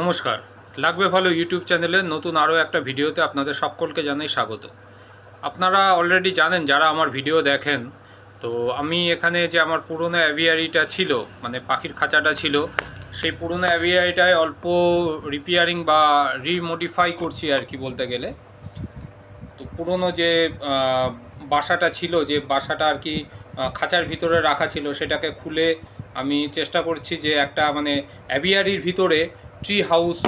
নমস্কার, লাগবে ভালো ইউটিউব চ্যানেলের নতুন আরও একটা ভিডিওতে আপনাদের সকলকে জানাই স্বাগত। আপনারা অলরেডি জানেন যারা আমার ভিডিও দেখেন, তো আমি এখানে যে আমার পুরনো অ্যাভিয়ারিটা ছিল, মানে পাখির খাঁচাটা ছিল, সেই পুরনো অ্যাভিয়ারিটায় অল্প রিপেয়ারিং বা রিমডিফাই করছি আর কি বলতে গেলে। তো পুরনো যে বাসাটা ছিল, যে বাসাটা আর কি খাঁচার ভিতরে রাখা ছিল, সেটাকে খুলে আমি চেষ্টা করছি যে একটা মানে অ্যাভিয়ারির ভিতরে ট্রি হাউস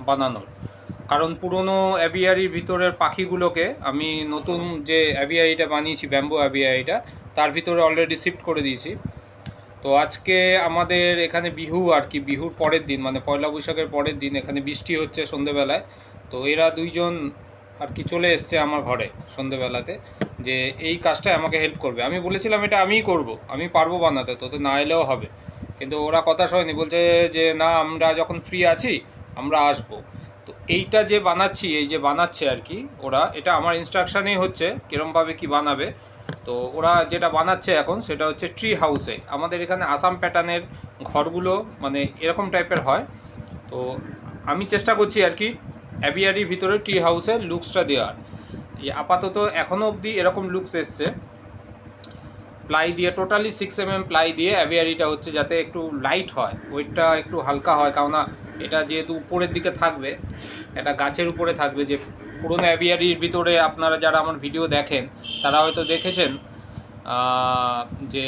বানানোর। কারণ পুরনো অ্যাভিয়ারির ভিতরের পাখিগুলোকে আমি নতুন যে অ্যাভিয়ারিটা বানিয়েছি, ব্যাম্বো অ্যাভিয়ারিটা, তার ভিতরে অলরেডি শিফট করে দিয়েছি। তো আজকে আমাদের এখানে বিহু আর কি, বিহুর পরের দিন মানে পয়লা বৈশাখের পরের দিন এখানে বৃষ্টি হচ্ছে সন্ধেবেলায়। তো এরা দুইজন আর কি চলে এসছে আমার ঘরে সন্ধেবেলাতে, যে এই কাজটা আমাকে হেল্প করবে। আমি বলেছিলাম এটা আমিই করব, আমি পারবো বানাতে, তোতে না এলেও হবে। কিন্তু ওরা কথা শোনেনি, বলছে যে না, আমরা যখন ফ্রি আছি আমরা আসবো। তো এইটা যে বানাচ্ছি, এই যে বানাচ্ছে আর কি ওরা, এটা আমার ইনস্ট্রাকশানেই হচ্ছে কীরমভাবে কি বানাবে। তো ওরা যেটা বানাচ্ছে এখন সেটা হচ্ছে ট্রি হাউসে। আমাদের এখানে আসাম প্যাটার্নের ঘরগুলো মানে এরকম টাইপের হয়। তো আমি চেষ্টা করছি আর কি অ্যাভিয়ারির ভিতরে ট্রি হাউসের লুকসটা দেওয়ার। এই আপাতত এখনও অবধি এরকম লুকস এসছে প্লাই দিয়ে, টোটালি 6 mm প্লাই দিয়ে অ্যাভিয়ারিটা হচ্ছে, যাতে একটু লাইট হয়, ওয়েটটা একটু হালকা হয়। কেননা এটা যেহেতু উপরের দিকে থাকবে, এটা গাছের উপরে থাকবে। যে পুরোনো অ্যাভিয়ারির ভিতরে আপনারা যারা আমার ভিডিও দেখেন তারা হয়তো দেখেছেন যে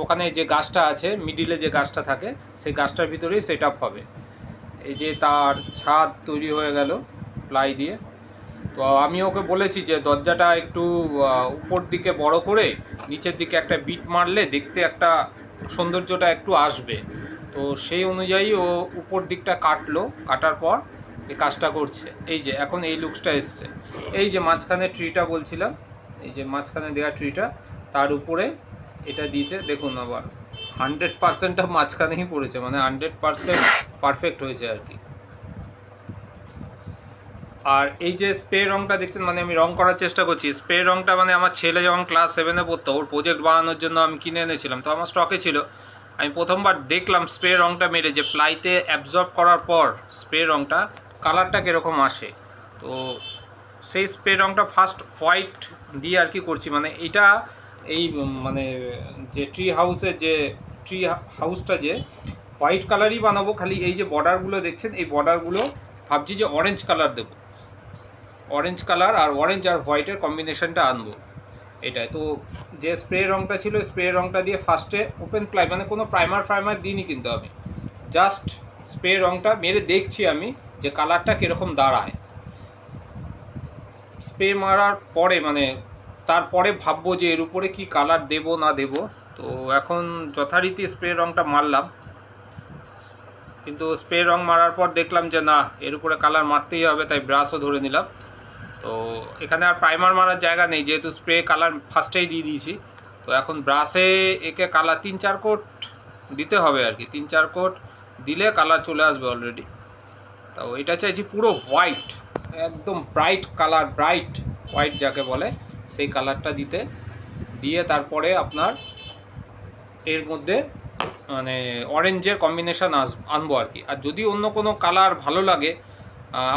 ওখানে যে গাছটা আছে, মিডিলে যে গাছটা থাকে, সেই গাছটার ভিতরেই সেট আপ হবে। এই যে তার ছাদ তৈরি হয়ে গেল প্লাই দিয়ে। তো আমি ওকে বলেছি যে দরজাটা একটু উপর দিকে বড় করে নিচের দিকে একটা বিট মারলে দেখতে একটা সৌন্দর্যটা একটু আসবে। তো সেই অনুযায়ী ও উপর দিকটা কাটলো, কাটার পর এই কাজটা করছে। এই যে এখন এই লুকসটা এসছে। এই যে মাঝখানে ট্রিটা বলছিলাম, এই যে মাঝখানে দেওয়া ট্রিটা, তার উপরে এটা দিয়েছে দেখুন। আবার 100%টা মাঝখানেই পড়েছে, মানে 100% পারফেক্ট হয়েছে আর কি। আর এই যে স্প্রে রঙটা দেখছেন, মানে আমি রং করার চেষ্টা করছি। স্প্রে রঙটা মানে আমার ছেলে যখন ক্লাস 7-এ পড়তো, ওর প্রজেক্ট বানানোর জন্য আমি কিনে এনেছিলাম, তো আমার স্টকে ছিল। আমি প্রথমবার দেখলাম স্প্রে রঙটা মেরে যে প্লাইতে অ্যাবজর্ব করার পর স্প্রে রঙটা কালারটা কীরকম আসে। তো সেই স্প্রে রঙটা ফার্স্ট হোয়াইট দিয়ে আর কি করছি। মানে এটা এই মানে যে ট্রি হাউসের যে ট্রি হাউসটা যে হোয়াইট কালারই বানাবো, খালি এই যে বর্ডারগুলো দেখছেন, এই বর্ডারগুলো ভাবছি যে অরেঞ্জ কালার দেবো। অরেঞ্জ কালার আর অরেঞ্জ আর হোয়াইটের কম্বিনেশনটা আনবো এটাই। তো যে স্প্রে রঙটা ছিল, স্প্রে রঙটা দিয়ে ফার্স্টে ওপেন প্লাই, মানে কোনো প্রাইমার দিইনি কিন্তু আমি, জাস্ট স্প্রে রঙটা মেরে দেখছি আমি যে কালারটা কীরকম দাঁড়ায়। স্প্রে মারার পরে মানে তারপরে ভাববো যে এর উপরে কি কালার দেব না দেব। তো এখন যথারীতি স্প্রে রঙটা মারলাম, কিন্তু স্প্রে রং মারার পর দেখলাম যে না, এর উপরে কালার মারতেই হবে, তাই ব্রাশও ধরে নিলাম। তো এখানে আর প্রাইমার মারার জায়গা নেই, যেহেতু স্প্রে কালার ফার্স্টেই দিয়ে দিয়েছি। তো এখন ব্রাশে একে কালার 3-4 কোট দিতে হবে আর কি। 3-4 কোট দিলে কালার চলে আসবে অলরেডি। তো এটা চাইছি পুরো হোয়াইট, একদম ব্রাইট কালার, ব্রাইট হোয়াইট যাকে বলে, সেই কালারটা দিতে, দিয়ে তারপরে আপনার এর মধ্যে মানে অরেঞ্জের কম্বিনেশান আনবো আর কি। আর যদি অন্য কোনো কালার ভালো লাগে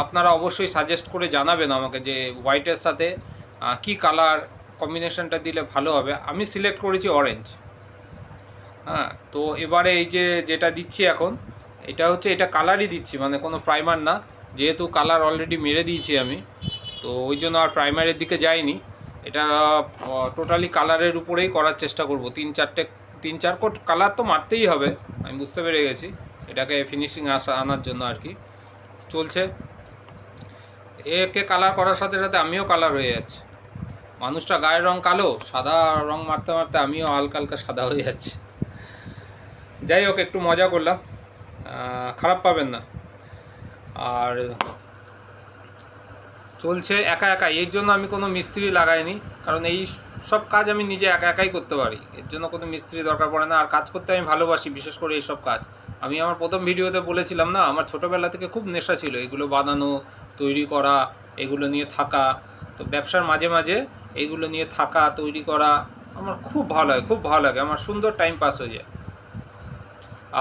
আপনারা অবশ্যই সাজেস্ট করে জানাবেন আমাকে যে হোয়াইটের সাথে কি কালার কম্বিনেশনটা দিলে ভালো হবে। আমি সিলেক্ট করেছি অরেঞ্জ। হ্যাঁ, তো এবারে এই যে যেটা দিচ্ছি এখন, এটা হচ্ছে, এটা কালারই দিচ্ছি, মানে কোনো প্রাইমার না, যেহেতু কালার অলরেডি মেরে দিয়েছি আমি, তো ওই জন্য আর প্রাইমারের দিকে যাইনি। এটা টোটালি কালারের উপরেই করার চেষ্টা করব। 3-4 কোট কালার তো মারতেই হবে, আমি বুঝতে পেরে গেছি। এটাকে ফিনিশিং আনার জন্য আর কি চলছে। একে কালার করার সাথে সাথে আমিও কালার হয়ে যাচ্ছি। মানুষটা গায়ের রং কালো, সাদা রং মারতে মারতে আমিও হালকা হালকা সাদা হয়ে যাচ্ছি। যাই হোক, একটু মজা করলাম, খারাপ পাবেন না। আর চলছে একা একাই, এর জন্য আমি কোনো মিস্ত্রি লাগাইনি, কারণ এই সব কাজ আমি নিজে একা একাই করতে পারি, এর জন্য কোনো মিস্ত্রি দরকার পড়ে না। আর কাজ করতে আমি ভালোবাসি, বিশেষ করে এইসব কাজ। আমি আমার প্রথম ভিডিওতে বলেছিলাম না, আমার ছোটোবেলা থেকে খুব নেশা ছিল এগুলো বানানো, তৈরি করা, এগুলো নিয়ে থাকা। তো ব্যবসার মাঝে মাঝে এইগুলো নিয়ে থাকা, তৈরি করা আমার খুব ভালো লাগে, খুব ভালো লাগে, আমার সুন্দর টাইম পাস হয়ে যায়।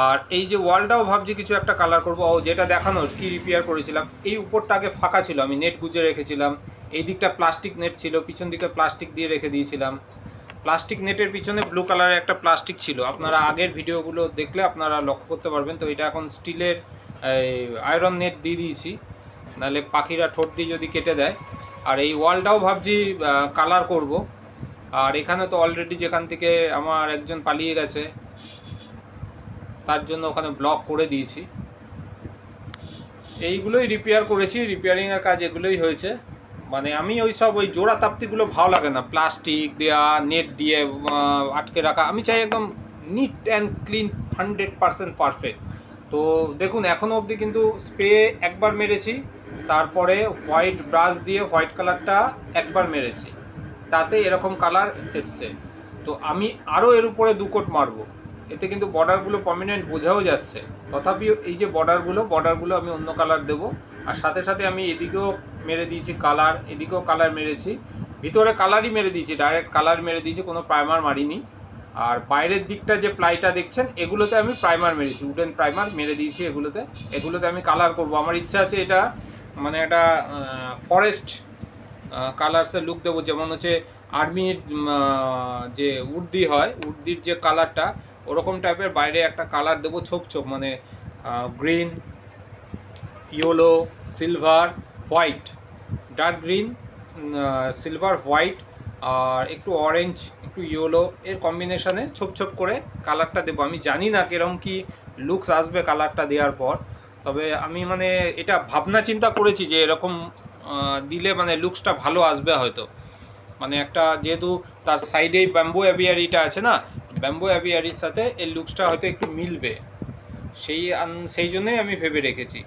আর এই যে ওয়ালটাও ভাবছি কিছু একটা কালার করবো। ও যেটা দেখানোর কি রিপেয়ার করেছিলাম, এই উপরটা আগে ফাঁকা ছিল, আমি নেট গুজে রেখেছিলাম, এই দিকটা প্লাস্টিক নেট ছিল, পিছন দিকে প্লাস্টিক দিয়ে রেখে দিয়েছিলাম। প্লাস্টিক নেটের পিছনে ব্লু কালারের একটা প্লাস্টিক ছিল, আপনারা আগের ভিডিওগুলো দেখলে আপনারা লক্ষ্য করতে পারবেন। তো এটা এখন স্টিলের আয়রন নেট দিয়ে দিয়েছি, নাহলে পাখিরা ঠোঁট দিয়ে যদি কেটে দেয়। আর এই ওয়ালটাও ভাবছি কালার করব। আর এখানে তো অলরেডি যেখান থেকে আমার একজন পালিয়ে গেছে তার জন্য ওখানে ব্লক করে দিয়েছি। এইগুলোই রিপেয়ার করেছি, রিপেয়ারিংয়ের কাজ এগুলোই হয়েছে। মানে আমি ওই সব ওই জোড়া তাপ্তিগুলো ভালো লাগে না, প্লাস্টিক দেওয়া নেট দিয়ে আটকে রাখা। আমি চাই একদম নিট অ্যান্ড ক্লিন, 100% পারফেক্ট। তো দেখুন এখনও অবধি কিন্তু স্প্রে একবার মেরেছি, তারপরে হোয়াইট ব্রাশ দিয়ে হোয়াইট কালারটা একবার মেরেছি, তাতে এরকম কালার এসছে। তো আমি আরও এর উপরে 2 কোট মারবো, এতে কিন্তু বর্ডারগুলো প্রমিনেন্ট বোঝাও যাচ্ছে। তথাপি এই যে বর্ডারগুলো আমি অন্য কালার দেবো। আর সাথে সাথে আমি এদিকেও মেরে দিয়েছি কালার, এদিকেও কালার মেরেছি, ভিতরে কালারই মেরে দিয়েছি, ডাইরেক্ট কালার মেরে দিয়েছি, কোনো প্রাইমার মারিনি। আর বাইরের দিকটা যে প্লাইটা দেখছেন এগুলোতে আমি প্রাইমার মেরেছি, উডেন প্রাইমার মেরে দিয়েছি এগুলোতে আমি কালার করব। আমার ইচ্ছা আছে এটা মানে একটা ফরেস্ট কালার্সের লুক দেবো, যেমন হচ্ছে আর্মির যে উর্দির যে কালারটা ওরকম টাইপের বাইরে একটা কালার দেবো, ছোপ মানে green, yellow, silver, white, dark green, silver, white আর একটু অরেঞ্জ, একটু ইয়েলো এর কম্বিনেশনে ছোপ করে কালারটা দেবো। আমি জানি না কিরকম কি লুকস আসবে কালারটা দেওয়ার পর, তবে আমি মানে এটা ভাবনা চিন্তা করেছি যে এরকম দিলে মানে লুকসটা ভালো আসবে হয়তো। মানে একটা যেহেতু তার সাইডেই ব্যাম্বু অ্যাভিয়ারিটা আছে না, ব্যাম্বু অ্যাভিয়ারির সাথে এই লুকসটা হয়তো একটু মিলবে, সেই জন্যই আমি ভেবে রেখেছি।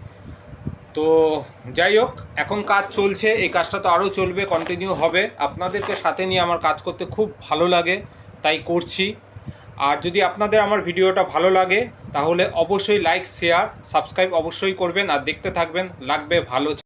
তো যাই হোক, এখন কাজ চলছে, এই কাজটা তো আরও চলবে, কন্টিনিউ হবে। আপনাদেরকে সাথে নিয়ে আমার কাজ করতে খুব ভালো লাগে, তাই করছি। আর যদি আপনাদের আমার ভিডিওটা ভালো লাগে তাহলে অবশ্যই লাইক, শেয়ার, সাবস্ক্রাইব অবশ্যই করবেন আর দেখতে থাকবেন, লাগবে ভালো।